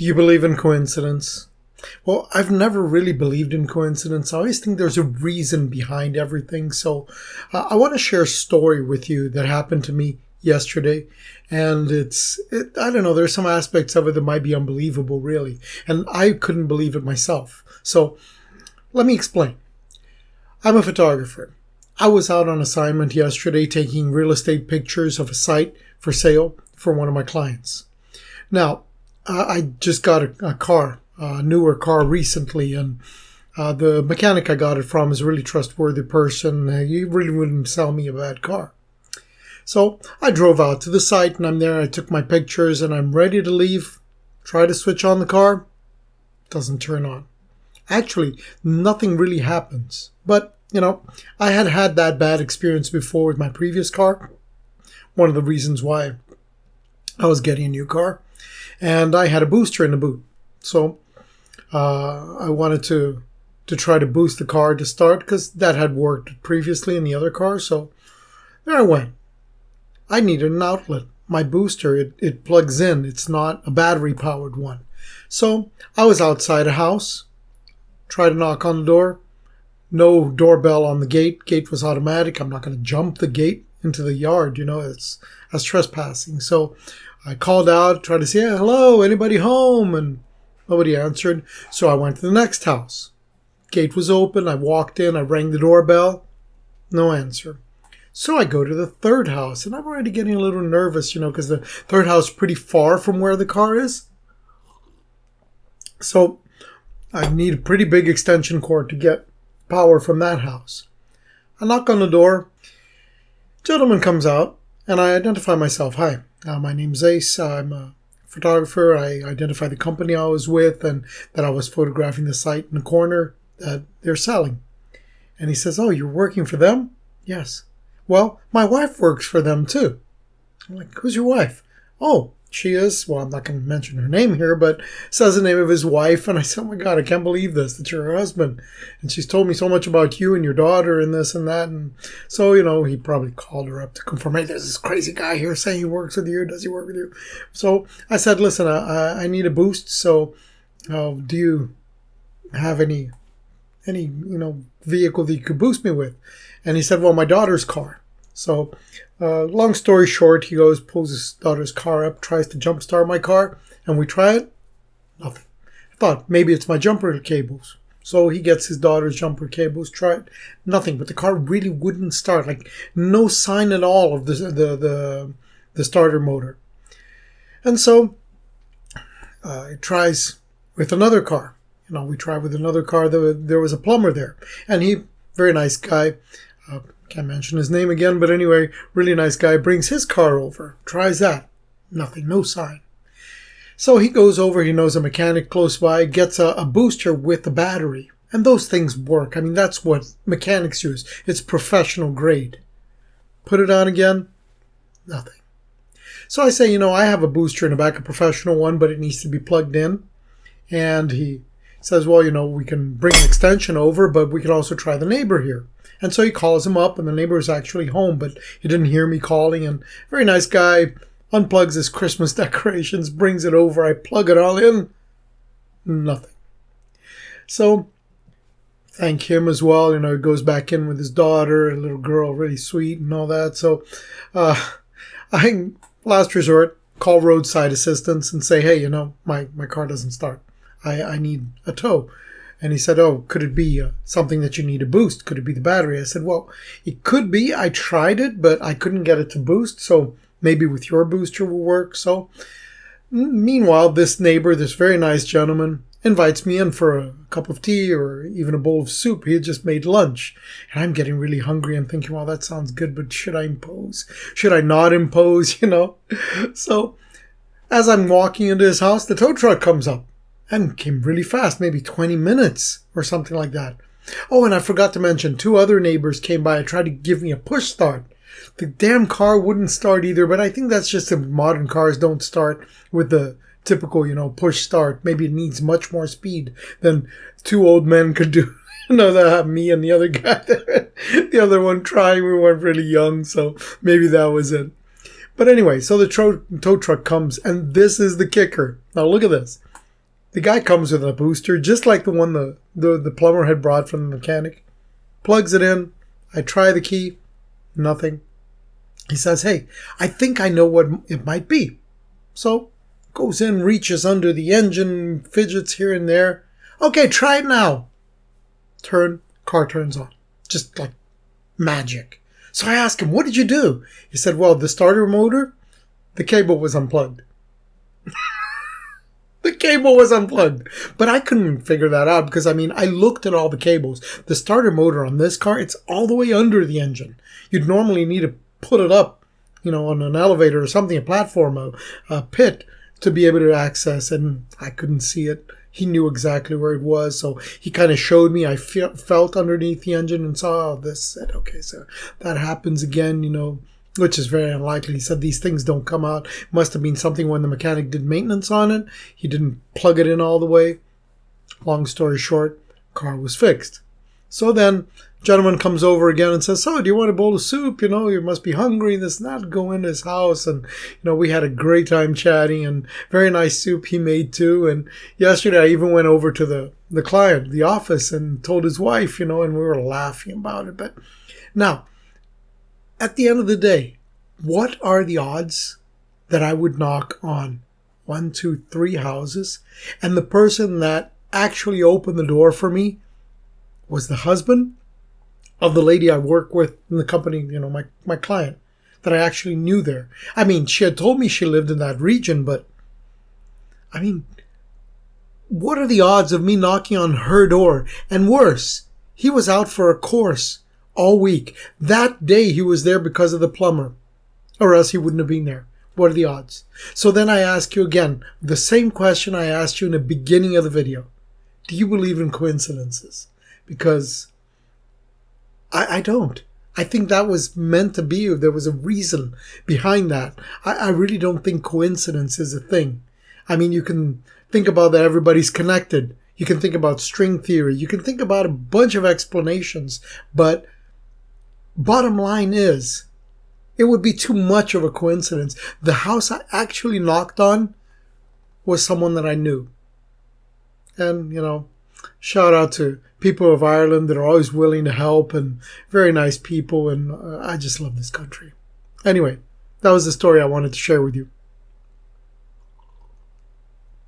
Do you believe in coincidence? Well, I've never really believed in coincidence. I always think there's a reason behind everything. So I want to share a story with you that happened to me yesterday. And I don't know, there's some aspects of it that might be unbelievable, really. And I couldn't believe it myself. So let me explain. I'm a photographer. I was out on assignment yesterday taking real estate pictures of a site for sale for one of my clients. Now, I just got a car, a newer car recently, and the mechanic I got it from is a really trustworthy person. He really wouldn't sell me a bad car. So I drove out to the site and I'm there. I took my pictures and I'm ready to leave. Try to switch on the car. Doesn't turn on. Actually, nothing really happens. But, I had that bad experience before with my previous car. One of the reasons why I was getting a new car. And I had a booster in the boot. So I wanted to try to boost the car to start because that had worked previously in the other car. So there I went. I needed an outlet. My booster, it plugs in. It's not a battery-powered one. So I was outside a house. Tried to knock on the door. No doorbell on the gate. Gate was automatic. I'm not going to jump the gate into the yard. That's trespassing. So I called out, tried to say, hello, anybody home? And nobody answered. So I went to the next house. Gate was open. I walked in. I rang the doorbell. No answer. So I go to the third house. And I'm already getting a little nervous, because the third house is pretty far from where the car is. So I need a pretty big extension cord to get power from that house. I knock on the door. Gentleman comes out, and I identify myself. Hi, my name's Ace. I'm a photographer. I identify the company I was with and that I was photographing the site in the corner that they're selling. And he says, oh, you're working for them? Yes. Well, my wife works for them too. I'm like, who's your wife? Oh, she is, well, I'm not going to mention her name here, but says the name of his wife. And I said, oh my God, I can't believe this, that you're her husband. And she's told me so much about you and your daughter and this and that. And so, he probably called her up to confirm, hey, there's this crazy guy here saying he works with you. Does he work with you? So I said, listen, I need a boost. So do you have any vehicle that you could boost me with? And he said, well, my daughter's car. So long story short, he goes, pulls his daughter's car up, tries to jumpstart my car, and we try it. Nothing. I thought maybe it's my jumper cables. So he gets his daughter's jumper cables, try it. Nothing. But the car really wouldn't start. Like no sign at all of the starter motor. And so it tries with another car. We tried with another car. There was a plumber there. And he, very nice guy, can't mention his name again, but anyway, really nice guy, brings his car over, tries that. Nothing, no sign. So he goes over, he knows a mechanic close by, gets a booster with a battery. And those things work. I mean, that's what mechanics use. It's professional grade. Put it on again, nothing. So I say, I have a booster in the back, a professional one, but it needs to be plugged in. And he says, well, we can bring an extension over, but we can also try the neighbor here. And so he calls him up, and the neighbor is actually home, but he didn't hear me calling. And very nice guy unplugs his Christmas decorations, brings it over. I plug it all in. Nothing. So thank him as well. He goes back in with his daughter, a little girl, really sweet and all that. So I, last resort, call roadside assistance and say, hey, my car doesn't start. I need a tow. And he said, oh, could it be something that you need to boost? Could it be the battery? I said, well, it could be. I tried it, but I couldn't get it to boost. So maybe with your booster will work. So meanwhile, this neighbor, this very nice gentleman, invites me in for a cup of tea or even a bowl of soup. He had just made lunch. And I'm getting really hungry and thinking, well, that sounds good, but should I impose? Should I not impose, So as I'm walking into his house, the tow truck comes up. And came really fast, maybe 20 minutes or something like that. Oh, and I forgot to mention, 2 other neighbors came by and tried to give me a push start. The damn car wouldn't start either, but I think that's just that modern cars don't start with the typical, push start. Maybe it needs much more speed than 2 old men could do. That me and the other guy, the other one trying. We weren't really young, so maybe that was it. But anyway, so the tow truck comes, and this is the kicker. Now look at this. The guy comes with a booster, just like the one the plumber had brought from the mechanic. Plugs it in. I try the key. Nothing. He says, hey, I think I know what it might be. So, goes in, reaches under the engine, fidgets here and there. Okay, try it now. Car turns on. Just like magic. So I asked him, what did you do? He said, well, the starter motor, the cable was unplugged. The cable was unplugged. But I couldn't figure that out because, I looked at all the cables. The starter motor on this car, it's all the way under the engine. You'd normally need to put it up, on an elevator or something, a platform, a pit, to be able to access. And I couldn't see it. He knew exactly where it was. So he kind of showed me. I felt underneath the engine and saw this. Said, okay, so that happens again, which is very unlikely. He said these things don't come out. Must have been something when the mechanic did maintenance on it. He didn't plug it in all the way. Long story short, car was fixed. So then, gentleman comes over again and says, so, do you want a bowl of soup? You must be hungry. This and that. Go in his house. And, we had a great time chatting and very nice soup he made too. And yesterday I even went over to the client, the office, and told his wife, and we were laughing about it. But now, at the end of the day, what are the odds that I would knock on 1, 2, 3 houses and the person that actually opened the door for me was the husband of the lady I work with in the company, my client that I actually knew there. She had told me she lived in that region, but what are the odds of me knocking on her door? And worse, he was out for a course all week. That day he was there because of the plumber, or else he wouldn't have been there. What are the odds? So then I ask you again, the same question I asked you in the beginning of the video. Do you believe in coincidences? Because I don't. I think that was meant to be. There was a reason behind that. I really don't think coincidence is a thing. You can think about that everybody's connected. You can think about string theory. You can think about a bunch of explanations. But bottom line is, it would be too much of a coincidence. The house I actually knocked on was someone that I knew. And, shout out to people of Ireland that are always willing to help and very nice people. And I just love this country. Anyway, that was the story I wanted to share with you.